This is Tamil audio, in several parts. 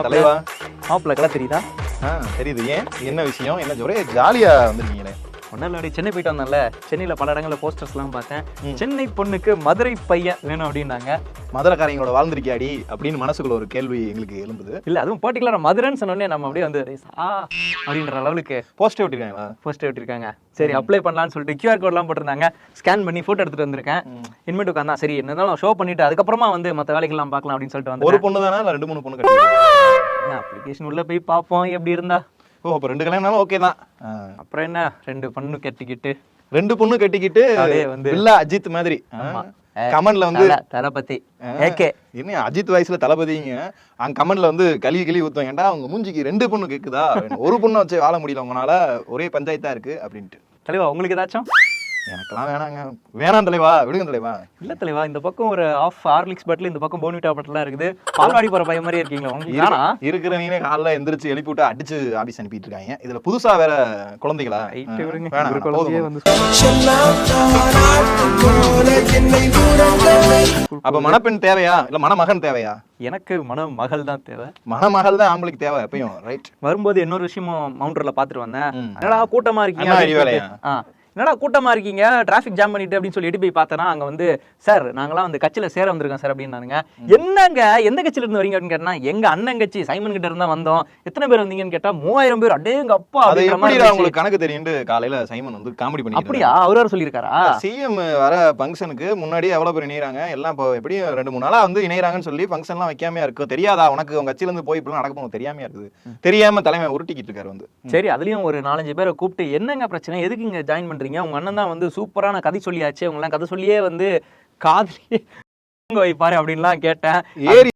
தலைவா மாப்பிள்ள கலா தெரியுதா? தெரியுது. ஏன் என்ன விஷயம்? என்ன ஒரே ஜாலியா வந்துருக்கீங்களே? ஒன்னும் இல்லை, சென்னை போயிட்டு வந்தேன்ல, சென்னையில் பல இடங்களில் போஸ்டர்ஸ்லாம் பார்த்தேன். சென்னை பொண்ணுக்கு மதுரை பையன் வேணும் அப்படின்னாங்க. மதுரைக்காரங்களோட வாழ்ந்திருக்கியாடி அப்படின்னு மனசுக்குள்ள ஒரு கேள்வி எங்களுக்கு எழும்புது. இல்லை, அதுவும் பர்டிகுலராக மதுரைன்னு சொன்னோடனே நம்ம அப்படியே வந்து அப்படின்ற லெவலுக்கு போஸ்டர் விட்டுருக்காங்களா? போஸ்டர் விட்டுருக்காங்க. சரி அப்ளை பண்ணலான்னு சொல்லிட்டு கியூஆர் கோட்லாம் போட்டிருந்தாங்க. ஸ்கேன் பண்ணி ஃபோட்டோ எடுத்துட்டு வந்திருக்கேன். இனிமேட்டு உட்காந்தா சரி என்னதான் ஷோ பண்ணிட்டு அதுக்கப்புறமா வந்து மற்ற வேலைகள்லாம் பார்க்கலாம் அப்படின்னு சொல்லிட்டு வந்து. ஒரு பொண்ணு தானே இல்லை 2 3 பொண்ணு கட்டி அப்ளிகேஷன் உள்ள போய் பார்ப்போம் எப்படி இருந்தா. ஓ, அப்போ 2 கல்யாணம் ஓகே தான். அப்புறம் என்ன 2 பொண்ணு கட்டிக்கிட்டு 2 பொண்ணு கட்டிக்கிட்டு வந்து இல்ல அஜித் மாதிரி கமெண்ட்ல வந்து தளபதி ஏகே என்ன அஜித் வயசுல தளபதிங்க அங்க கமெண்ட்ல வந்து கழுவி ஊத்தும். ஏன்டா அவங்க மூஞ்சிக்கு 2 பொண்ணு கேக்குதா, ஒரு பொண்ணு வச்சு வாழ முடியல உங்களால, ஒரே பஞ்சாயத்தா இருக்கு அப்படின்ட்டு. தலைவா உங்களுக்கு ஏதாச்சும்? எனக்கெல்லாம் வேணாங்க, வேணாம் தலைவா, விடுங்க தலைவா. இல்ல தலைவா, இந்த பக்கம் ஒரு ஆஃப் ஹார்லிக்ஸ் பாட்டில், இந்த பக்கம் போனிட்டா பாட்டிலாம் இருக்குது. பால்வாடி போற பையன் மாதிரி இருக்கீங்களா உங்களுக்கு? இருக்கிறவங்க காலைல எந்திரிச்சு எழுப்பி விட்டு அடிச்சு ஆபீஸ் அனுப்பிட்டு இருக்காங்க. இதுல புதுசா வேற குழந்தைகளா? அப்ப மணப்பெண் தேவையா இல்ல மணமகன் தேவையா? எனக்கு மணமகள் தான் தேவை. மணமகள் தான் ஆம்பளைக்கு தேவை எப்பயும். ரைட். வரும்போது இன்னொரு விஷயமும் மவுண்டர்ல பாத்துட்டு வந்தேன். என்னடா கூட்டமா இருக்கீங்க, என்னடா கூட்டமா இருக்கீங்க, டிராபிக் ஜாம் பண்ணிட்டு அப்படின்னு சொல்லிட்டு போய் பார்த்தேன்னா அங்க வந்து சார் நாங்களாம் வந்து கட்சியில சேர வந்திருக்கோம் சார் அப்படின்னாங்க. என்னங்க எந்த கட்சியில இருந்து வரீங்க அப்படின்னு கேட்டா எங்க அண்ணன் கட்சி சைமன் கிட்ட இருந்தா வந்தோம். எத்தனை பேர் வந்தீங்கன்னு கேட்டா 3000 பேர். அடேங்க அப்பா, உங்களுக்கு கணக்கு தெரியும். காலையில சைமன் வந்து காமெடி பண்ணி அப்படியா அவரு சொல்லியிருக்காரா? சிஎம் வர ஃபங்க்ஷனுக்கு முன்னாடி எவ்வளவு பேர் இணையறாங்க, எல்லாம் இப்போ எப்படியும் 2 3 நாளா வந்து இணையறாங்கன்னு சொல்லி ஃபங்க்ஷன் எல்லாம் வைக்காம இருக்கு. தெரியாதா உனக்கு? உங்க கட்சியில இருந்து போய் இப்பெல்லாம் நடக்க போகும் தெரியாம இருக்குது. தெரியாம தலைமை உருட்டிக்கிட்டு இருக்காரு வந்து. சரி, அதுலயும் ஒரு 4 5 பேரை கூப்பிட்டு என்னங்க பிரச்சனை, எதுக்கு இங்க ஜாயின் பண்றீங்க, உங்க அண்ணன் தான் வந்து சூப்பரான கதை சொல்லியாச்சு, உங்களாம் கதை சொல்லியே வந்து காதலியே வைப்பாரு அப்படின்லாம் கேட்டேன். ஏறி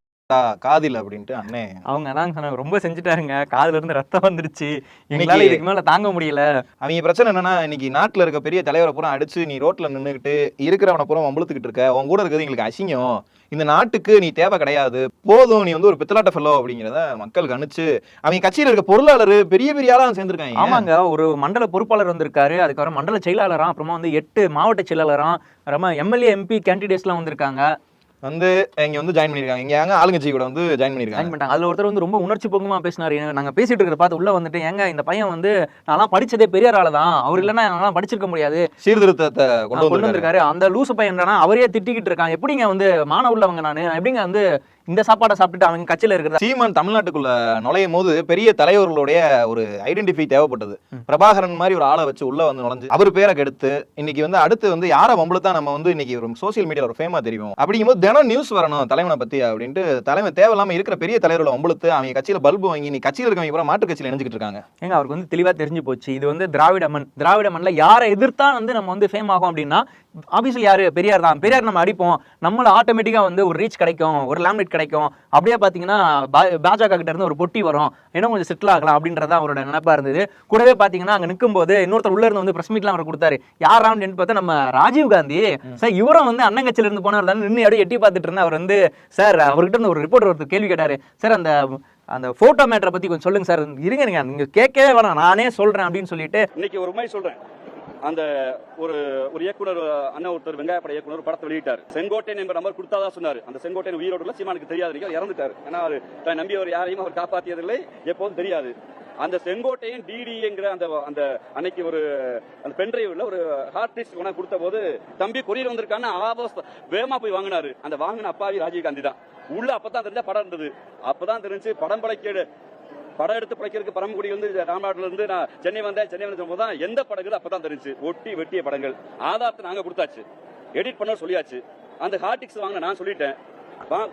காதில் அப்படின்ட்டு அண்ணே அவங்க தான் சொன்னாங்க, ரொம்ப செஞ்சுட்டாருங்க, காதுல இருந்து ரத்தம் வந்துருச்சு, எங்களால இதுக்கு மேல தாங்க முடியல. அவங்க பிரச்சனை என்னன்னா, இன்னைக்கு நாட்டுல இருக்க பெரிய தலைவரை பூரா அடிச்சு நீ ரோட்ல நின்றுகிட்டு இருக்கிறவனை பூரா வம்பளுத்துக்கிட்டு இருக்க, உன் கூட இருக்கிறது எங்களுக்கு அசிங்கம், இந்த நாட்டுக்கு நீ தேவை கிடையாது, போதும், நீ வந்து ஒரு பித்தலாட்ட ஃபெல்லோ அப்படிங்கிறத மக்கள் கணிச்சு அவங்க கட்சியில இருக்க பொருளாளர் பெரிய பெரிய ஆளா சேர்ந்திருக்காங்க. ஆமாங்க, ஒரு மண்டல பொறுப்பாளர் வந்திருக்காரு, அதுக்கப்புறம் மண்டல செயலாளராம், அப்புறமா வந்து 8 மாவட்ட செயலாளராம், ரொம்ப எம்எல்ஏ எம்பி கேண்டிடேட்ஸ் எல்லாம் வந்திருக்காங்க. வந்து இங்க வந்து ஜாயின் பண்ணிருக்காங்க. இங்க யாங்க ஆளுங்கட்சி கூட வந்து ஜாயின் பண்ணிருக்காங்க. அதுல ஒருத்தர் வந்து ரொம்ப உணர்ச்சி பொங்கமா பேசினாரு. நாங்க பேசிட்டு இருக்கிற பார்த்து உள்ள வந்துட்டு, ஏங்க இந்த பையன் வந்து நான் படிச்சதே பெரியாரால தான், அவர் இல்லைன்னா என்னால படிச்சிருக்க முடியாது, சீர்திருத்தத்தை கொண்டு வந்திருக்காரு. அந்த லூசு பையன் அவரே திட்டிக்கிட்டு இருக்காங்க. எப்படிங்க வந்து மான உள்ளவங்க நானு, எப்படிங்க வந்து இந்த சாப்பாடை சாப்பிட்டுட்டு அவங்க கட்சியில இருக்கிற சீமான் தமிழ்நாட்டுக்குள்ள நுழையும் போது பெரிய தலைவர்களுடைய ஒரு ஐடென்டிஃபை தேவைப்பட்டது. பிரபாகரன் மாதிரி ஒரு ஆளை வச்சு உள்ள வந்து நுழைஞ்சு அவர் பேரை கெடுத்து இன்னைக்கு வந்து அடுத்து வந்து யாரை வம்பளுத்தான் நம்ம வந்து இன்னைக்கு ஒரு சோசியல் மீடியால ஒரு ஃபேமா தெரியும். அப்படிங்கும்போது தினம் நியூஸ் வரணும் தலைவனை பத்தி அப்படின்ட்டு தலைமை தேவையில்லாம இருக்கிற பெரிய தலைவர்களை வம்பளுத்து அவங்க கட்சியில பல்பு வாங்கி நீ கட்சியில் இருக்கவங்க பூரா மாற்று கட்சியில இணைஞ்சிட்டு இருக்காங்க. ஏங்க அவருக்கு வந்து தெளிவா தெரிஞ்சு போச்சு, இது வந்து திராவிட மண்ல யாரை எதிர்த்தா வந்து நம்ம வந்து ஃபேம் ஆகும் அப்படின்னா ஆபீஸ்ல யாரு பெரியார் தான், பெரியார் நம்ம அடிப்போம், நம்மள ஆட்டோமேட்டிக்கா வந்து ஒரு ரீச் கிடைக்கும், ஒரு லேம்லெட் கிடைக்கும், அப்படியே பாத்தீங்கன்னா பாஜக கிட்ட இருந்து ஒரு பொட்டி வரும், இன்னும் கொஞ்சம் செட்டில் ஆகலாம் அப்படின்றத அவரோட நினைப்பா இருந்தது. கூடவே பாத்தீங்கன்னா அங்க நிற்கும் போது இன்னொருத்தர் உள்ள இருந்து வந்து பிரஸ் மீட்லாம் அவர் கொடுத்தாரு. யாரான்னு பார்த்தா நம்ம ராஜீவ் காந்தி சார், இவரும் வந்து அண்ணன் கட்சியில இருந்து போனவர் தான். நின்று அப்படியே எட்டி பார்த்துட்டு இருந்தா அவர் வந்து சார் அவர்கிட்ட இருந்து ஒரு ரிப்போர்ட்டர் ஒருத்தர் கேள்வி கேட்டாரு, சார் அந்த போட்டோ மேட்டரை பத்தி கொஞ்சம் சொல்லுங்க சார். இருங்க நீங்க கேட்கவே வேணாம், நானே சொல்றேன் அப்படின்னு சொல்லிட்டு இன்னைக்கு ஒரு மாதிரி சொல்றேன். அந்த ஒரு இயக்குனர் அண்ணன் ஒருத்தர் வெங்காயப்பட இயக்குனர் படத்தை வெளியிட்டார். செங்கோட்டையன் என்ற நம்பர் கொடுத்தாதான் சொன்னார். அந்த செங்கோட்டையன் உயிரோடு சீமானுக்கு தெரியாது, இறந்துட்டார். ஏன்னா அவர் நம்பி அவர் யாரையும் அவர் காப்பாற்றியதில்லை, எப்போதும் தெரியாது. அந்த செங்கோட்டையன் டிடிங்கிற அந்த அன்னைக்கு ஒரு அந்த பென்ட்ரைவ்ல ஒரு ஹார்ட் டிஸ்க் கொடுத்த போது தம்பி கொரியர் வந்திருக்கான்னு வேகமா போய் வாங்கினாரு. அந்த வாங்கின அப்பாவி ராஜீவ் காந்தி தான். உள்ள அப்பதான் தெரிஞ்சா படம் இருந்தது. அப்பதான் தெரிஞ்சு படம் எடுத்து படைக்கிறதுக்கு பரமக்குடி வந்து ராமநாட்டுல இருந்து நான் சென்னை வந்தேன் போதுதான் எந்த படங்கள் அப்பதான் தெரிஞ்சு. ஒட்டி வெட்டிய படங்கள் ஆதாரத்தை நாங்க கொடுத்தாச்சு, எடிட் பண்ண சொல்லியாச்சு. அந்த ஹார்டிக்ஸ் வாங்க நான் சொல்லிட்டேன்,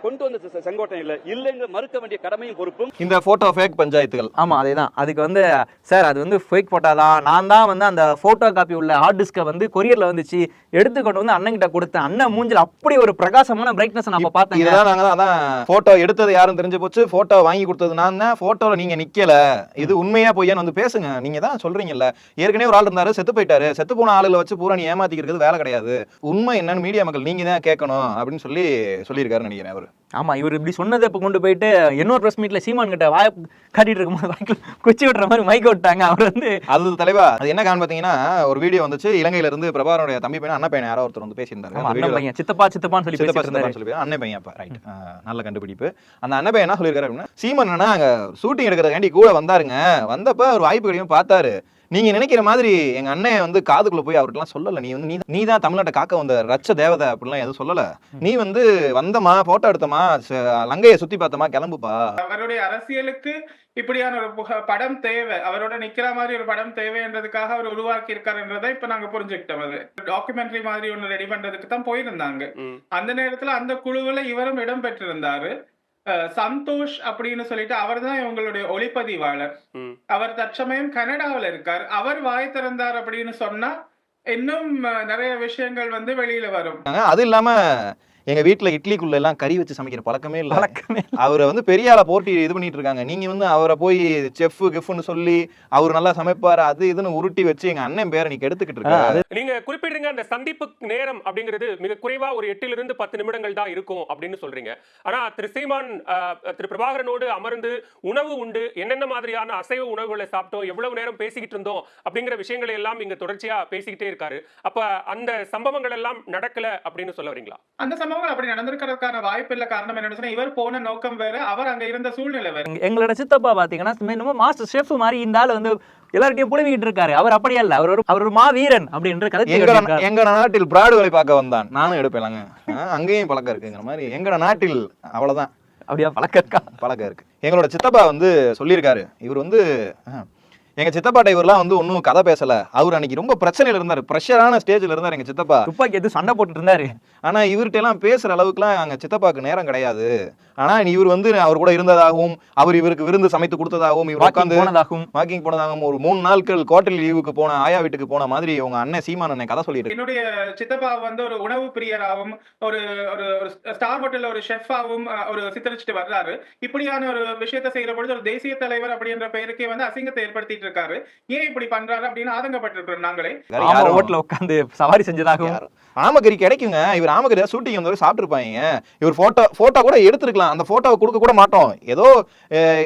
கொண்டு வந்து செங்கோட்டையில இல்லைங்க மறுக்க வேண்டிய கடமையும் பொறுப்பும். இந்த போட்டோ ஃபேக் பஞ்சாயத்துகள். ஆமா அதேதான். அதுக்கு வந்து சார் அது வந்து ஃபேக் போட்டோ தான், நான் தான் வந்து அந்த போட்டோ காப்பி உள்ள ஹார்ட் டிஸ்கை வந்து கொரியர்ல வந்துச்சு எடுத்து கொண்டு வந்து அண்ணன் கிட்ட கொடுத்தேன். அண்ணன் மூஞ்சில அப்படி ஒரு பிரகாசமான பிரைட்னஸ் நம்ம பார்த்தேன். இதெல்லாம் நாங்க அதான் போட்டோ எடுத்தது யாரும் தெரிஞ்சு போச்சு, போட்டோ வாங்கி கொடுத்தது நான் தான், போட்டோல நீங்க நிக்கல, இது உண்மையா பொய்யான்னு வந்து பேசுங்க. நீங்க தான் சொல்றீங்கல்ல, ஏற்கனவே ஒரு ஆள் இருந்தாரு செத்து போயிட்டாரு, செத்து போன ஆளுகளை வச்சு பூரா நீ ஏமாத்திக்கிறது வேலை கிடையாது, உண்மை என்னன்னு மீடியா மக்கள் நீங்க தான் கேட்கணும் அப்படின்னு சொல்லியிருக்காரு. நினைக்கிறேன் அவரு. ஆமா, இவர் இப்படி சொன்னதை இப்ப கொண்டு போயிட்டு இன்னொரு பிரஸ் மீட்ல சீமான் கிட்ட வாய காட்டிட்டு இருக்கும்போது வாய்க்குள்ள குச்சி விட்டுற மாதிரி மைக் விட்டாங்க. அவர் வந்து அது தலைவா அது என்ன காரணம் பாத்தீங்கன்னா, ஒரு வீடியோ வந்துச்சு, இலங்கையில இருந்து பிரபாகரனுடைய தம்பி பையன் அண்ணன் பையன் யாரோ ஒருத்தர் வந்து பேசியிருந்தாரு. ஆமா, அண்ணன் பையன் சித்தப்பான்னு சொல்லி பேசிட்டு இருந்தாரு. சொல்லி அண்ணன் பையன் அப்ப ரைட், நல்ல கண்டுபிடிப்பு. அந்த அண்ணன் பையன் என்ன சொல்லியிருக்காரு அப்படின்னா, சீமான் அண்ணா அங்க ஷூட்டிங் எடுக்கிறதுக்காண்டி கூட வந்தாருங்க, வந்தப்ப ஒரு வாய்ப்பு கிடைக்கும் பார்த்தாரு, நீங்க நினைக்கிற மாதிரி எங்க அண்ணன் வந்து காதுக்குள்ள போய் அவர்கிட்டலாம் சொல்லல, நீ வந்து நீ தான் தமிழ்நாட்டை காக்க வந்த ரட்ச தேவதை அப்படிலாம் எதுவும் சொல்லல, நீ வந்து வந்தமா போட்டோ எடுத்தமா லங்கையை சுத்தி பார்த்தமா கிளம்புப்பா. அவருடைய அரசியலுக்கு இப்படியான ஒரு படம் தேவை, அவரோட நிக்கிற மாதிரி ஒரு படம் தேவைன்றதுக்காக அவர் உருவாக்கி இருக்காருன்றதை இப்ப நாங்க புரிஞ்சுக்கிட்டோம். அது டாக்குமெண்ட்ரி மாதிரி ஒண்ணு ரெடி பண்றதுக்கு தான் போயிருந்தாங்க. அந்த நேரத்துல அந்த குழுவுல இவரும் இடம் பெற்றிருந்தாரு. சந்தோஷ் அப்படின்னு சொல்லிட்டு அவர் தான் இவங்களுடைய ஒளிப்பதிவாளர். அவர் தற்சமயம் கனடாவில் இருக்கார். அவர் வாய் திறந்தார் அப்படின்னு சொன்னா இன்னும் நிறைய விஷயங்கள் வந்து வெளியில வரும். அது இல்லாம எங்க வீட்டுல இட்லிக்குள்ள எல்லாம் கறி வச்சு சமைக்கிற பழக்கமே இல்ல. அவரை வந்து பெரிய ஆளை போட்டி இது பண்ணிட்டு இருக்காங்க. நீங்க வந்து அவரை போய் செஃப் கிஃப்னு சொல்லி அவர் நல்லா சமைப்பாரு அது இதுன்னு உருட்டி வச்சு எங்க அண்ணன் பேரை நீ கெடுத்துக்கிட்டு இருக்காரு. நீங்க குறிப்பிடுறீங்க அந்த சந்திப்பு நேரம் அப்படிங்கிறது மிக குறைவா ஒரு 8 to 10 நிமிடங்கள் தான் இருக்கும் அப்படின்னு சொல்றீங்க. ஆனா திரு சீமான் திரு பிரபாகரனோடு அமர்ந்து உணவு உண்டு, என்னென்ன மாதிரியான அசைவ உணவுகளை சாப்பிட்டோம், எவ்வளவு நேரம் பேசிக்கிட்டு இருந்தோம் அப்படிங்கிற விஷயங்களை எல்லாம் இங்க தொடர்ச்சியா பேசிக்கிட்டே இருக்காரு. அப்ப அந்த சம்பவங்கள் எல்லாம் நடக்கல அப்படின்னு சொல்ல வரீங்களா? அந்த சம்பவங்கள் அப்படி நடந்திருக்கிறதுக்கான வாய்ப்பு இல்ல. காரணம் என்னன்னு சொன்னா இவர் போன நோக்கம் வேற, அவர் அங்க இருந்த சூழ்நிலை வேற. எங்களோட சித்தப்பா பாத்தீங்கன்னா மாஸ்டர் ஷெஃப் மாதிரி இந்த ஆள் வந்து எல்லார்ட்டையும் புலம்பிக்கிட்டு இருக்காரு. அவர் அப்படியே இல்ல, அவர் ஒரு மாவீரன் அப்படின்ற கதை. எங்க நாட்டில் பிராடு வேலை பார்க்க வந்தான், நானும் எடுப்பேங்க, அங்கேயும் பழக்கம் இருக்குங்கிற மாதிரி எங்க நாட்டில் அவ்வளவுதான். அப்படியா பழக்கம் இருக்கு. எங்களோட சித்தப்பா வந்து சொல்லியிருக்காரு, இவர் வந்து எங்க சித்தப்பாட்ட இவர்லாம் வந்து ஒன்னும் கதை பேசல, அவர் அன்னைக்கு ரொம்ப பிரச்சனையில இருந்தாரு, பிரஷரான ஸ்டேஜ்ல இருந்தாரு எங்க சித்தப்பா, துப்பாக்கி எடுத்து சண்டை போட்டுட்டு இருந்தாரு. ஆனா இவர்கிட்ட எல்லாம் பேசுற அளவுக்குலாம் அங்க சித்தப்பாக்கு நேரம் கிடையாது. ஆனா இவர் வந்து அவர் கூட இருந்ததாகவும் அவர் இவருக்கு விருந்து சமைத்து கொடுத்ததாகவும் இவர் உட்காந்து வாக்கிங் போனதாகவும் ஒரு 3 நாட்கள் குவார்டர்லி லீவுக்கு போன ஆயா வீட்டுக்கு போன மாதிரி உங்க அண்ணன் சீமான் அண்ணன் கதை சொல்லிட்டு. என்னுடைய சித்தப்பா வந்து ஒரு உணவு பிரியராகவும் ஒரு ஸ்டார் ஹோட்டல்ல ஒரு ஷெஃபாகவும் ஒரு சித்தரிச்சுட்டு வர்றாரு. இப்படியான ஒரு விஷயத்தை செய்யற பொழுது ஒரு தேசிய தலைவர் அப்படின்ற பெயருக்கே வந்து அசிங்கத்தை ஏற்படுத்திட்டு இருக்காரு. ஏன் இப்படி பண்றாரு அப்படின்னு ஆதங்கப்பட்டிருக்கிறோம் நாங்களே. ஹோட்டல்ல உட்காந்து சவாரி செஞ்சதாகவும் ஆமகரி கிடைக்குங்க. இவர் ஆமகரி ஷூட்டிங் வந்து சாப்பிட்டு இருப்பாங்க. இவர் போட்டோ கூட எடுத்துருக்கலாம், அந்த போட்டோவை கொடுக்க கூட மாட்டோம் ஏதோ.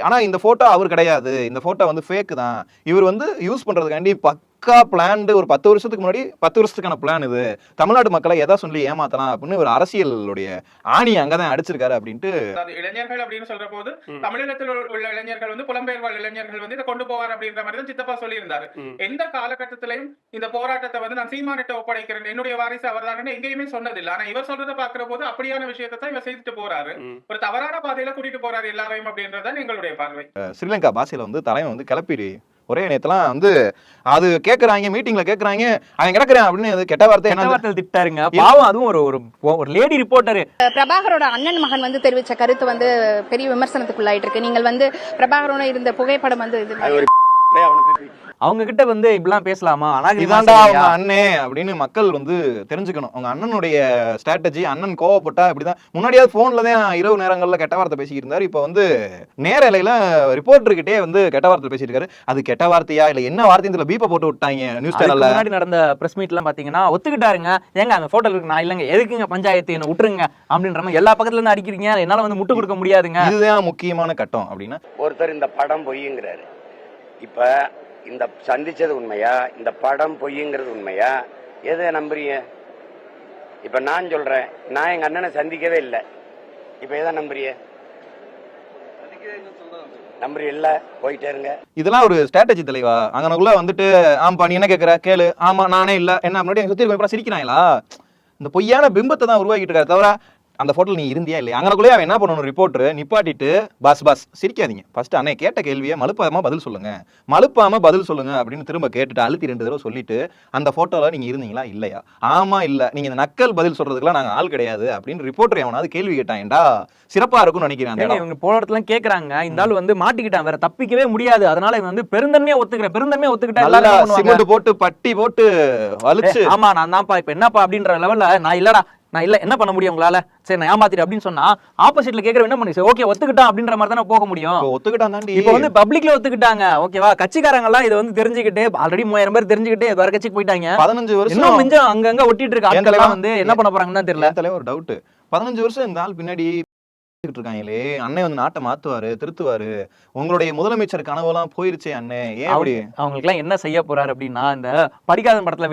ஆனா இந்த போட்டோ அவர் கிடையாது, இந்த போட்டோ வந்து ஃபேக் தான். இவர் வந்து யூஸ் பண்றதுக்காண்டி பக்கா பிளான்டு ஒரு 10 வருஷத்துக்கு முன்னாடி 10 வருஷத்துக்கான பிளான் இது. தமிழ்நாடு மக்களை எதை சொல்லி ஏமாத்தலாம் அப்படின்னு ஒரு அரசியலுடைய ஆணி அங்கதான் அடிச்சிருக்காரு அப்படின்ட்டு. இளைஞர்கள் அப்படின்னு சொல்ற போது தமிழகத்தில் உள்ள இளைஞர்கள் வந்து புலம்பெயர் வாழ் இளைஞர்கள் வந்து இதை கொண்டு போவார் அப்படின்ற மாதிரி தான் சித்தப்பா சொல்லியிருந்தாரு. எந்த காலகட்டத்திலையும் இந்த போராட்டத்தை வந்து நான் சீமானிட்ட ஒப்படைக்கிறேன், என்னுடைய வாரிசு அவர் தான் எங்கேயுமே சொன்னதில்லை. ஆனா இவர் சொல்றதை பாக்குற போது அப்படியான விஷயத்தை தான் இவர் செய்துட்டு போறாரு, ஒரு தவறான பாதையில கூட்டிட்டு போறாரு எல்லாரையும் அப்படின்றதான் எங்களுடைய பார்வை. ஸ்ரீலங்கா பாஷையில வந்து தலைவன் வந்து கிளப்பிடு ஒரே நேரத்தெல்லாம் வந்து அது கேட்கறாங்க, மீட்டிங்ல கேட்கறாங்க, அவன் கிடக்குறேன் அப்படின்னு கெட்ட வார்த்தை திட்டாருங்க. பாவம், அதுவும் ஒரு லேடி ரிப்போர்ட்டர். பிரபாகரோட அண்ணன் மகன் வந்து தெரிவிச்ச கருத்து வந்து பெரிய விமர்சனத்துக்குள்ளாயிட்டு இருக்கு. நீங்கள் வந்து பிரபாகரோட இருந்த புகைப்படம் வந்து அவங்க கிட்ட வந்து இப்படிலாம் பேசலாமா, இதாண்டா அவங்க அண்ணே அப்படின்னு மக்கள் வந்து தெரிஞ்சுக்கணும். அவங்க அண்ணனுடைய ஸ்ட்ராட்டஜி. அண்ணன் கோவப்பட்டா இப்படிதான். முன்னாடியாவது போன்ல தான் இரவு நேரங்கள்ல கெட்ட வார்த்தை பேசிக்கிட்டு இருந்தாரு, இப்ப வந்து நேரலையில ரிப்போர்ட்டர்கிட்டே வந்து கெட்ட வார்த்தை பேசிட்டு இருக்காரு. அது கெட்ட வார்த்தையா இல்ல என்ன வார்த்தை பீப்ப போட்டு விட்டாங்க நியூஸ் சேனல்ல. முன்னாடி நடந்த பிரஸ் மீட் எல்லாம் பாத்தீங்கன்னா ஒத்துக்கிட்டாருங்க, ஏங்க அந்த போட்டோ இருக்கு, நான் இல்லங்க எதுக்குங்க பஞ்சாயத்து என்ன விட்டுருங்க அப்படின்ற மாதிரி எல்லா பக்கத்துல இருந்து அடிக்கிறீங்க, என்னால வந்து முட்டு கொடுக்க முடியாதுங்க. இதுதான் முக்கியமான கட்டம் அப்படின்னா. ஒருத்தர் இந்த படம் பொய்யுங்கிறாரு. இப்ப இந்த சந்திச்சது உண்மையா, இந்த படம் பொய்யுங்கிறது உண்மையா, எதை நம்புறீங்க? இப்ப நான் சொல்றேன், நான் எங்க அண்ணனை சந்திக்கவே இல்லை, இப்ப எதை நம்புறீங்க? நம்புறீ இல்ல, போயிட்டே இருங்க. இதெல்லாம் ஒரு ஸ்ட்ராட்டஜி தலைவா. அங்கனக்குள்ள வந்துட்டு ஆம்பா நீ என்ன கேட்கற கேளு, ஆமா நானே இல்ல என்ன முன்னாடி சுத்தி சிரிக்கிறாங்களா? இந்த பொய்யான பிம்பத்தை தான் உருவாக்கிட்டு இருக்காரு தவிர அந்த போட்டோல நீ இருந்தியா இல்லையா? அங்கனக்குள்ளே அவன் என்ன பண்ணணும், ரிப்போர்ட்டர் நிப்பாட்டிட்டு பாஸ் சிரிக்காதீங்க, ஃபர்ஸ்ட் அண்ணே கேட்ட கேள்வியை மலுப்பாம பதில் சொல்லுங்க அப்படின்னு திரும்ப கேட்டுட்டு அழுத்தி 2 தடவை சொல்லிட்டு அந்த போட்டோல நீங்க இருந்தீங்களா இல்லையா, ஆமா இல்ல, நீங்க இந்த நக்கல் பதில் சொல்றதுக்குலாம் நாங்க ஆள் கிடையாது அப்படின்னு ரிப்போர்ட்டர் எவனாவது கேள்வி கேட்டாங்கடா சிறப்பா இருக்கும்னு நினைக்கிறேன். இவங்க போராட்டத்துல கேக்குறாங்க, இந்த ஆள் வந்து மாட்டிக்கிட்டான், வேற தப்பிக்கவே முடியாது, அதனால இவன் வந்து பெருந்தன்மையா ஒத்துக்கிட்டா சிமெண்ட் போட்டு பட்டி போட்டு வலிச்சு ஆமா நான் தான்ப்பா இப்ப என்னப்பா அப்படின்ற லெவல்ல நான் இல்லடா நான் இல்ல என்ன பண்ண முடியும் உங்களால, சரி நான் ஏமாத்திட்டு அப்படின்னு சொன்னா ஆப்போசிட்ல கேக்குற என்ன பண்ணி ஓகே ஒத்துக்கிட்டான் அப்படின்ற மாதிரி தானே போக முடியும். ஒத்துக்கிட்டான் தாண்டி இப்ப வந்து பப்ளிக்ல ஒத்துக்கிட்டாங்க, ஓகேவா? கட்சிக்காரங்க எல்லாம் இதை வந்து தெரிஞ்சுக்கிட்டு ஆல்ரெடி 3000 பேர் தெரிஞ்சுக்கிட்டு வேற கட்சிக்கு போயிட்டாங்க. 15 வருஷம் இன்னும் மிஞ்சம் அங்கங்க ஒட்டிட்டு இருக்க ஆட்கள் வந்து என்ன பண்ண போறாங்கன்னு தெரியல. தலைவர் ஒரு டவுட், 15 வருஷம் இந்த ஆள் பின்னாடி இருக்காங்களே, அண்ணன் வந்து நாட்டை மாத்துவாரு, திருத்துவாரு, உங்களுடைய முதலமைச்சர் கனவெல்லாம் போயிருச்சே அண்ணே, ஏன் அப்படி? அவங்களுக்கு எல்லாம் என்ன செய்ய போறாரு அப்படின்னா, இந்த படிக்காத படத்துல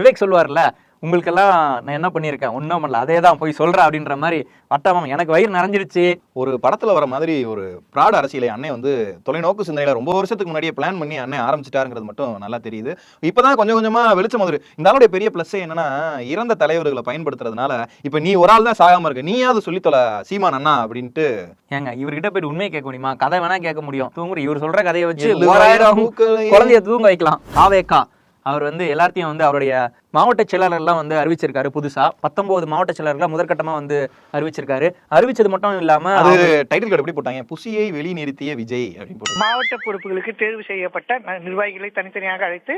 விவேக் சொல்லுவார்ல, உங்களுக்கெல்லாம் நான் என்ன பண்ணியிருக்கேன், ஒன்றும் பண்ணல, அதே தான் போய் சொல்றேன் அப்படின்ற மாதிரி வட்டமாம் எனக்கு வயிறு நிறைஞ்சிருச்சு. ஒரு படத்துல வர மாதிரி ஒரு பிராட் அரசியலை அண்ணன் வந்து தொலைநோக்கு சிந்தனையில ரொம்ப வருஷத்துக்கு முன்னாடியே பிளான் பண்ணி அண்ணன் ஆரம்பிச்சிட்டாருங்கிறது மட்டும் நல்லா தெரியுது. இப்பதான் கொஞ்சம் கொஞ்சமா வெளிச்சம் வந்துரு. இந்த ஆளுடைய பெரிய பிளஸ் என்னன்னா, இறந்த தலைவர்களை பயன்படுத்துறதுனால இப்ப நீ ஒரு ஆள் தான் சாகாம இருக்க, நீயாவது சொல்லி தொலை சீமான் அண்ணா அப்படின்ட்டு. ஏங்க இவர்கிட்ட போயிட்டு உண்மையை கேட்க முடியுமா? கதை வேணா கேட்க முடியும். தூங்குற இவர் சொல்ற கதையை வச்சு 1000 குழந்தைய தூங்க வைக்கலாம். ஆவேக்கா அவர் வந்து எல்லாத்தையும் வந்து அவருடைய மாவட்ட செயலாளர்லாம் வந்து அறிவிச்சிருக்காரு. புதுசா 19 மாவட்ட செயலாளர்லாம் முதற்கட்டமா வந்து அறிவிச்சிருக்காரு. அறிவிச்சது மட்டும் இல்லாம அது டைட்டில் கார்டு எப்படி போட்டாங்க, புசியை வெளி நிறுத்திய விஜய் அப்படின்னு போட்டாங்க. மாவட்ட பொறுப்புகளுக்கு தேர்வு செய்யப்பட்ட நிர்வாகிகளை தனித்தனியாக அழைத்து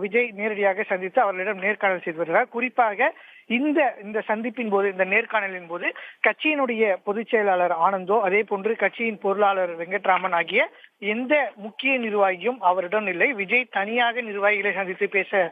விஜய் நேரடியாக சந்தித்து அவர்களிடம் நேர்காணல் செய்து வருகிறார். குறிப்பாக இந்த சந்திப்பின் போது, இந்த நேர்காணலின் போது கட்சியினுடைய பொதுச் செயலாளர் ஆனந்தோ, அதே போன்று கட்சியின் பொருளாளர் வெங்கட்ராமன் ஆகிய எந்த முக்கிய நிர்வாகியும் அவரிடம் இல்லை. விஜய் தனியாக நிர்வாகிகளை சந்தித்து பேச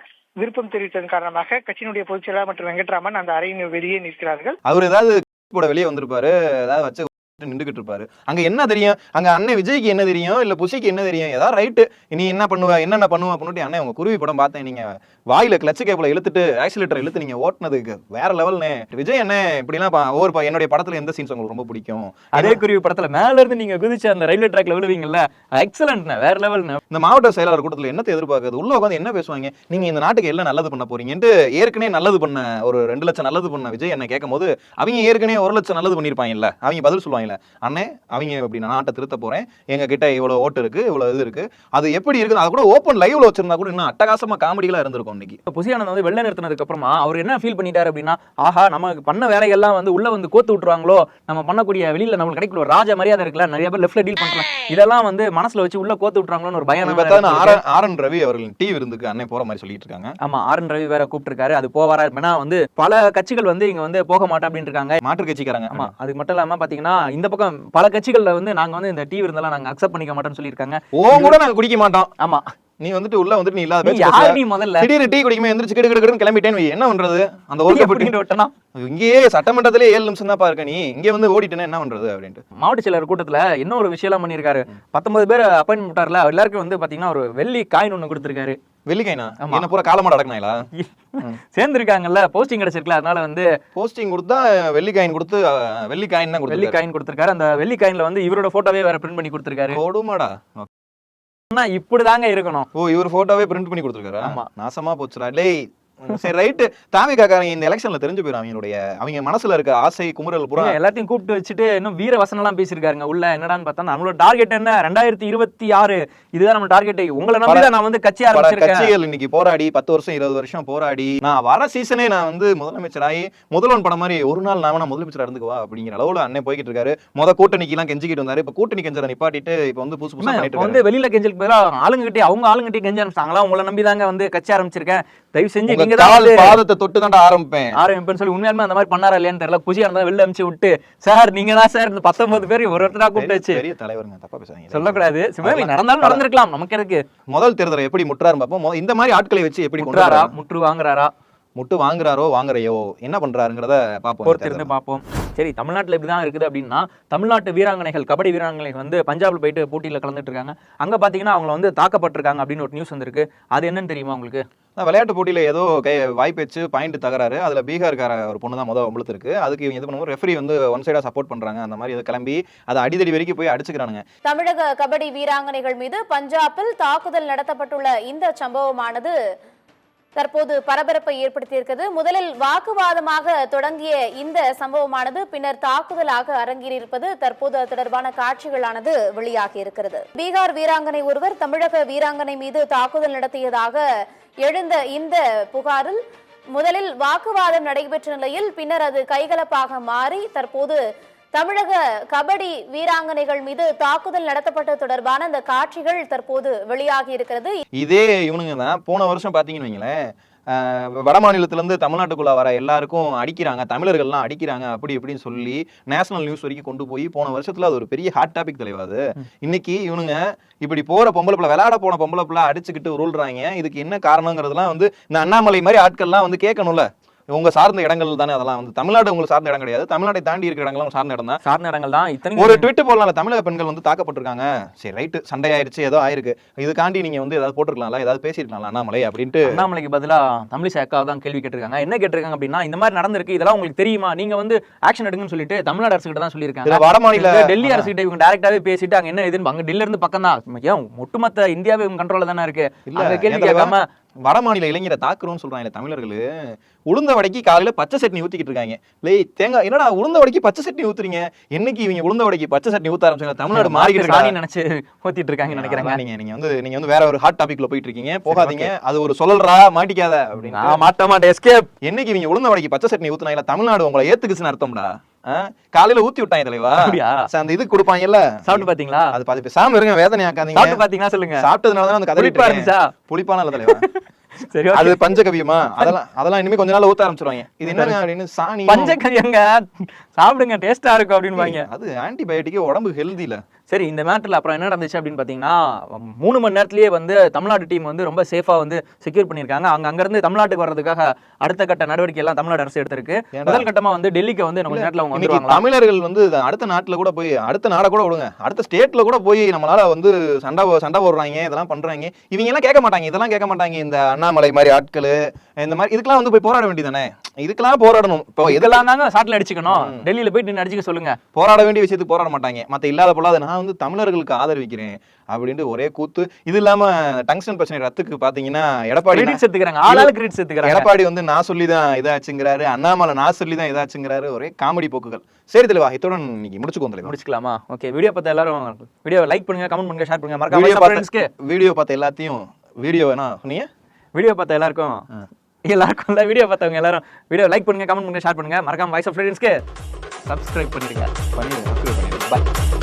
விருப்பம் தெரிவித்ததன் காரணமாக கட்சியினுடைய பொதுச் செயலாளர் மற்றும் வெங்கட்ராமன் அந்த அறையின் வெளியே நிற்கிறார்கள். அவர் ஏதாவது போட வெளியே வந்திருப்பாரு, ஏதாவது வச்சு நின்றுகிட்டு இருப்பாரு. அங்க என்ன தெரியும், அங்க அண்ணன் விஜய்க்கு என்ன தெரியும், இல்ல புசிக்கு என்ன தெரியும், ஏதாவது ரைட்டு நீ என்ன பண்ணுவ என்னென்ன பண்ணுவ அப்படின்னு. அண்ணன் உங்க குருவி படம் பார்த்தேன், நீங்க வாயில கிளச்சு கேப்ல இழுத்துட்டு ஆக்சிலேட்டர் இழுத்து நீங்க ஓட்டுனதுக்கு வேற லெவல்னு. விஜய் என்ன இப்படிலாம் என்னுடைய படத்துல எந்த சீன்ஸ் உங்களுக்கு ரொம்ப பிடிக்கும்? அதே குருவி படத்துல மேல இருந்து நீங்க குதிச்சு அந்த ரயில்வே ட்ராக்ல விழுவீங்கல்ல, எக்ஸலன்ட், வேற லெவல். இந்த மாவட்ட செயலாளர் கூட்டத்துல என்னத்தை எதிர்பார்க்குறது, உள்ள உட்காந்து என்ன பேசுவாங்க, நீங்க இந்த நாட்டுக்கு எல்லாம் நல்லது பண்ண போறீங்கன்ட்டு. ஏற்கனவே நல்லது பண்ண ஒரு 2 லட்சம் நல்லது பண்ண விஜய் என்ன கேட்கும் போது, அவங்க ஏற்கனவே 1 லட்சம் நல்லது பண்ணிருப்பாங்கல்ல, அவங்க பதில் சொல்லுவாங்கல்ல, அண்ணே அவங்க இப்படி நான் நாட்டை திருத்த போறேன், எங்க கிட்ட இவ்வளவு ஓட்டு இருக்கு, இவ்வளவு இது இருக்கு, அது எப்படி இருக்குது, அது கூட ஓப்பன் லைவ்ல வச்சிருந்தா கூட இன்னும் அட்டகாசமா காமெடிகளா இருந்திருக்கும். இன்னைக்கு புசியானந்த் வந்து வெளில நிறுத்தினதுக்கு அப்புறமா அவர் என்ன ஃபீல் பண்ணிட்டாரு அப்படின்னா, ஆஹா நமக்கு பண்ண வேலைகள்லாம் வந்து உள்ள வந்து கோத்து விட்டுருவாங்களோ, நம்ம பண்ணக்கூடிய வெளியில நம்மளுக்கு கிடைக்கல ஒரு ராஜ மரியாதை இருக்குல்ல, நிறைய பேர் லெஃப்ட்ல டீல் பண்றாங்க, இதெல்லாம் வந்து மனசுல வச்சு உள்ள கோத்து விட்டுருவாங்களோன்னு ஒரு பயம். ஆர்.என். ரவி அவர்கள் டீ விருந்துக்கு அண்ணே போற மாதிரி சொல்லிட்டு இருக்காங்க. ஆமா, ஆர்.என். ரவி வேற கூப்பிட்டுருக்காரு, அது போவாரா ஏன்னா வந்து பல கட்சிகள் வந்து இங்க வந்து போக மாட்டேன் அப்படின்னு இருக்காங்க, மாற்று கட்சிக்காரங்க. ஆமா, அது மட்டும் இல்லாம பாத்தீங்கன்னா இந்த பக்கம் பல கட்சிகள்ல வந்து நாங்க வந்து இந்த டீ விருந்தெல்லாம் நாங்க அக்செப்ட் பண்ணிக்க மாட்டோம்னு சொல்லியிருக்காங்க. கூட நாங்க குடிக்க மாட்டோம். ஆமா, நீ வந்துட்டு உள்ள வந்துட்டு நீ இல்லாத முதல்ல திடீர்னு டீ குடிக்குமே எந்திரிச்சு கிடுகிடுன்னு கிளம்பிட்டேன்னு என்ன பண்றது? அந்த ஓட்டனா இங்கேயே சட்டமன்றத்திலே 7 நிமிஷம் தான் பாருக்க, நீ இங்கே வந்து ஓடிட்டேன்னா என்ன பண்றது அப்படின்ட்டு. மாவட்ட செயலர் கூட்டத்துல இன்னும் ஒரு விஷயம் பண்ணிருக்காரு. 19 பேர் அப்பாயின்மெண்ட் பண்ணிட்டார்ல, எல்லாருக்கும் வந்து பாத்தீங்கன்னா ஒரு வெள்ளி காயின் ஒண்ணு கொடுத்திருக்காரு. வெள்ளி காயினா? என்ன பூரா காலமாட அடக்குனாங்களா? சேர்ந்திருக்காங்கல்ல, போஸ்டிங் கிடைச்சிருக்கல, அதனால வந்து போஸ்டிங் கொடுத்தா வெள்ளி காயின் கொடுத்து வெள்ளி காயின் தான் வெள்ளி காயின் கொடுத்திருக்காரு. அந்த வெள்ளி காயின்ல வந்து இவரோட போட்டோவே வேற பிரிண்ட் பண்ணி கொடுத்திருக்காரு. ஓடுமாடா, இப்படிதாங்க இருக்கணும். ஓ, இவர் போட்டோவே பிரிண்ட் பண்ணி கொடுத்திருக்காரு. ஆமா, நாசமா போச்சுடா டேய். சரி ரைட்டு, தாமிகாரங்க இந்த எலெக்ஷன்ல தெரிஞ்சு போயிடும் அவங்க மனசுல இருக்க ஆசை குமுறல் பூரா. எல்லாத்தையும் கூப்பிட்டு வச்சுட்டு இன்னும் வீர வசனம் எல்லாம் பேசியிருக்காங்க உள்ள. என்னடான்னு பார்த்தா நம்மளோட டார்கெட் என்ன, 2026 இதுதான் நம்ம டார்கெட். உங்களை நம்பிதான் நான் வந்து கட்சி ஆரம்பிச்சிருக்கேன். கட்சிகள் இன்னைக்கு போராடி 10 வருஷம் 20 வருஷம் போராடி நான் வர சீசனே நான் வந்து முதலமைச்சராகி முதல்வன் படம் மாதிரி ஒரு நாள் நான் முதலமைச்சரா இருந்துக்குவா அப்படிங்கிற அளவுல அண்ணன் போய்கிட்டு இருக்காரு. கூட்டணிக்கு எல்லாம் கெஞ்சிக்கிட்டு வந்தாரு. இப்ப கூட்டணி கெஞ்சரை நிப்பாட்டிட்டு இப்ப வந்து புதுசு புதுசா பண்ணிட்டு வந்து வெளியில கெஞ்சலுக்கு பதிலா அவங்க ஆளுங்கிட்டே கெஞ்ச ஆரம்பிச்சாங்களா, உங்களை நம்பிதாங்க வந்து கட்சி ஆரம்பிச்சிருக்கேன், தயவு செஞ்சு பாதத்தை தொட்டு தான் ஆரம்பிப்பேன் சொல்லி உண்மையாலுமே அந்த மாதிரி பண்ணாரா இல்லையான்னு தெரியல. புசியானந்தா வெளில அனுப்பிச்சு விட்டு, சார் நீங்க தான் சார் இந்த 19 பேர் ஒருத்தரா கூப்பிட்டு வச்சு பெரிய தலைவருங்க, தப்பா பேசாதீங்க, சொல்லக்கூடாது. நடந்தாலும் நடந்திருக்கலாம், நமக்கு இருக்கு. முதல் தேர்தலை எப்படி முற்றாரு பார்ப்போம். இந்த மாதிரி ஆட்களை வச்சு எப்படி முற்று வாங்குறாரா, முட்டு வாங்குறாரோ வாங்குறையோ என்ன பண்றாருங்கிறத பார்ப்போம், பொறுத்திருந்து பார்ப்போம். சரி, தமிழ்நாட்டில் இப்படிதான் இருக்குது அப்படின்னா, தமிழ்நாட்டு வீராங்கனைகள், கபடி வீராங்கனைகள் வந்து பஞ்சாப்ல போயிட்டு போட்டியில கலந்துட்டு இருக்காங்க. அங்க பாத்தீங்கன்னா அவங்க வந்து தாக்கப்பட்டிருக்காங்க அப்படின்னு ஒரு நியூஸ் வந்திருக்கு. அது என்னன்னு தெரியுமா உங்களுக்கு? விளையாட்டு போட்டியில ஏதோ வாய்ப்பேச்சு பாயிண்ட் தகராறு, அதுல பீகார்கார ஒரு பொண்ணு தான் வம்பளுத்து இருக்கு. அதுக்கு இவங்க இது பண்ணுவோம், ரெஃபரி வந்து ஒன் சைடா சப்போர்ட் பண்றாங்க. அந்த மாதிரி கிளம்பி அதை அடிதடி வரைக்கும் போய் அடிச்சுக்கிறானுங்க. தமிழக கபடி வீராங்கனைகள் மீது பஞ்சாபில் தாக்குதல் நடத்தப்பட்டுள்ள இந்த சம்பவமானது தற்போது பரபரப்பை ஏற்படுத்தியிருக்கிறது. முதலில் வாக்குவாதமாக தொடங்கிய இந்த சம்பவமானது பின்னர் தாக்குதலாக அரங்கேறியிருப்பது தற்போது அது தொடர்பான காட்சிகளானது வெளியாகி இருக்கிறது. பீகார் வீராங்கனை ஒருவர் தமிழக வீராங்கனை மீது தாக்குதல் நடத்தியதாக எழுந்த இந்த புகாரில் முதலில் வாக்குவாதம் நடைபெற்ற நிலையில் பின்னர் அது கைகலப்பாக மாறி தற்போது தமிழக கபடி வீராங்கனைகள் மீது தாக்குதல் நடத்தப்பட்டது தொடர்பான அந்த காட்சிகள் தற்போது வெளியாகி இருக்கிறது. இதே இவனுங்க தான் போன வருஷம் பாத்தீங்கன்னு வைங்களேன், வட மாநிலத்துல இருந்து தமிழ்நாட்டுக்குள்ள வர எல்லாருக்கும் அடிக்கிறாங்க, தமிழர்கள்லாம் அடிக்கிறாங்க அப்படி இப்படின்னு சொல்லி நேஷனல் நியூஸ் வரைக்கும் கொண்டு போய் போன வருஷத்துல அது ஒரு பெரிய ஹாட் டாபிக் தலைவாது. இன்னைக்கு இவனுங்க இப்படி போற பொம்பளை பிள்ளை, விளையாட போன பொம்பளை பிள்ளை அடிச்சுக்கிட்டு உருள்றாங்க. இதுக்கு என்ன காரணங்கிறதுலாம் வந்து இந்த அண்ணாமலை மாதிரி ஆட்கள்லாம் வந்து கேட்கணும்ல. உங்க சார்ந்த இடங்கள் தானே அதெல்லாம் வந்து தமிழ்நாடு உங்களுக்கு சார்ந்த இடம் கிடையாது, தமிழ்நாட்டை தாண்டி இருக்கிற இடங்களும் சார்ந்த இடம் தான். சார்ந்த இடங்கள் தான். இத்தனை ஒரு ட்விட் போடலாம், தமிழக பெண்கள் வந்து தாக்கப்பட்டிருக்காங்க, சரி ரைட்டு சண்டை ஆயிருச்சு ஏதோ ஆயிருக்கு, இதுக்காண்டி நீங்க வந்து ஏதாவது போட்டுருக்கலாம்ல, ஏதாவது பேசிருக்கலாம்ல அண்ணாமலை அப்படின்ட்டு. அண்ணாமலைக்கு பதிலா தமிழிசை அக்கா தான் கேள்வி கேட்டிருக்காங்க. என்ன கேட்டிருக்காங்க அப்படின்னா, இந்த மாதிரி நடந்திருக்கு, இதெல்லாம் உங்களுக்கு தெரியுமா, நீங்க வந்து ஆக்ஷன் எடுங்கன்னு சொல்லிட்டு தமிழ்நாடு அரசு கிட்ட தான் சொல்லியிருக்காங்க. வட மாநில டெல்லி அரசு கிட்ட இவங்க டைரக்டாவே பேசிட்டு அங்க என்ன இதுன்னு, அங்க டெல்லியில இருந்து பக்கம் தான், ஒட்டுமொத்த இந்தியாவே இவங்க கண்ட்ரோல்ல தானே இருக்கு. இல்ல கேள்வி கேட்காம வட மாநில இளைஞரை தாக்குறோம்னு சொல்றாங்க தமிழர்கள். உளுந்த வடைக்கு காலையில பச்சை சட்னி ஊத்திக்கிட்டு இருக்காங்க. தேங்காய் என்னடா உளுந்த வடைக்கு பச்சை சட்னி ஊத்துறீங்க, என்னைக்கு இவங்க உளுந்த வடைக்கு பச்சை சட்னி ஊத்த ஆரம்பிச்சாங்க, தமிழ்நாடு மாறிக்கிட்டு நினைச்சு ஊத்திட்டு இருக்காங்க நினைக்கிறாங்க. நீங்க வந்து வேற ஒரு ஹாட் டாபிக்ல போயிட்டு இருக்கீங்க, போகாதீங்க, அது ஒரு சொல்லறா மாட்டிக்காத அப்படின்னு. மாட்ட மாட்டேன் எஸ்கேப். என்னைக்கு இவங்க உளுந்த வடைக்கு பச்சை சட்னி ஊத்துனாங்க, தமிழ்நாடு உங்களை ஏத்துக்குச்சுன்னு அர்த்தம்டா. காலையில ஊத்தி விட்டாங்க தலைவா, அந்த இது கொடுப்பாங்கல்ல, சாப்பிட்டு பாத்தீங்களா? அது பாதி பேசாம இருங்க, வேதனை ஆக்காதீங்க. சாப்பிட்டு பாத்தீங்கன்னா சொல்லுங்க. சாப்பிட்டதுனாலதான் அந்த கதை இருந்துச்சா? புளிப்பான இல்ல தலைவா. சரி, அது பஞ்சகவியமா, அதெல்லாம் இனிமே கொஞ்ச நாள் ஊத்த ஆரம்பிச்சிருவாங்க. இது என்னங்க அப்படின்னு சாணி பஞ்சகவியங்க சாப்பிடுங்க டேஸ்டா இருக்கும் அப்படின்னு. அது ஆன்டிபயோட்டிக், உடம்பு ஹெல்தி இல்ல. சரி, இந்த மேட்டர்ல அப்புறம் என்ன நடந்துச்சு அப்படின்னு பாத்தீங்கன்னா, 3 மணி நேரத்திலேயே வந்து தமிழ்நாடு டீம் வந்து ரொம்ப சேஃபா வந்து செக்யூர் பண்ணிருக்காங்க. அங்க இருந்து தமிழ்நாட்டுக்கு வர்றதுக்காக அடுத்த கட்ட நடவடிக்கை எல்லாம் தமிழ்நாடு அரசு எடுத்திருக்கு. முதல் கட்டமா வந்து டெல்லிக்கு வந்து கொஞ்ச நேரத்துல அவங்க வந்துருவாங்க. தமிழர்கள் வந்து அடுத்த நாட்டுல கூட போய், அடுத்த நாட கூட விடுங்க, அடுத்த ஸ்டேட்ல கூட போய் நம்மளால வந்து சண்டை போடுறாங்க, இதெல்லாம் பண்றாங்க. இவங்க எல்லாம் கேட்க மாட்டாங்க, இதெல்லாம் கேட்க மாட்டாங்க. இந்த அண்ணாமலை மாதிரி ஆட்கள் இந்த மாதிரி இதுக்கெல்லாம் வந்து போய் போராட வேண்டியதானே, இதுக்கெல்லாம் போராடணும். இப்போ இதெல்லாம் தாங்க சாட்டில் அடிச்சுக்கணும், டெல்லியில போயிட்டு நின்று அடிச்சுக்க சொல்லுங்க. போராட வேண்டிய விஷயத்துக்கு போராட மாட்டாங்க. மத்த இல்லாத பொல்லாத நான் வந்து தமிழர்களுக்கு ஆதரவிக்கிறேன் அப்படின்ட்டு ஒரே கூத்து. இது இல்லாம டங்ஸ்டன் பிரச்சனை ரத்துக்கு பாத்தீங்கன்னா எடப்பாடி எடுத்துக்கிறாங்க, ஆளாளுக்கு கிரெடிட்ஸ் எடுத்துக்கிறாங்க. எடப்பாடி வந்து நான் சொல்லிதான் இதாச்சுங்கிறாரு, அண்ணாமலை நான் சொல்லிதான் இதாச்சுங்கிறாரு, ஒரே காமெடி போக்குகள். சரி தலைவா, இத்துடன் இன்னைக்கு முடிச்சுக்கலாமா? ஓகே, வீடியோ பார்த்த எல்லாரும் வீடியோ லைக் பண்ணுங்க, கமெண்ட் பண்ணுங்க, ஷேர் பண்ணுங்க. மறக்காம வீடியோ பார்த்த எல்லாத்தையும் வீடியோ வேணா சொன்னீங்க, வீடியோ பார்த்த எல்லாருக்கும் வீடியோ பார்த்தவங்க எல்லாரும் வீடியோ லைக் பண்ணுங்க, கமெண்ட் பண்ணுங்க, ஷேர் பண்ணுங்க. மறக்காம வாய்ஸ் ஆஃப் ஃப்ரெண்ட்ஸ்க்கு சப்ஸ்கிரைப் பண்ணிடுங்க. பாய்.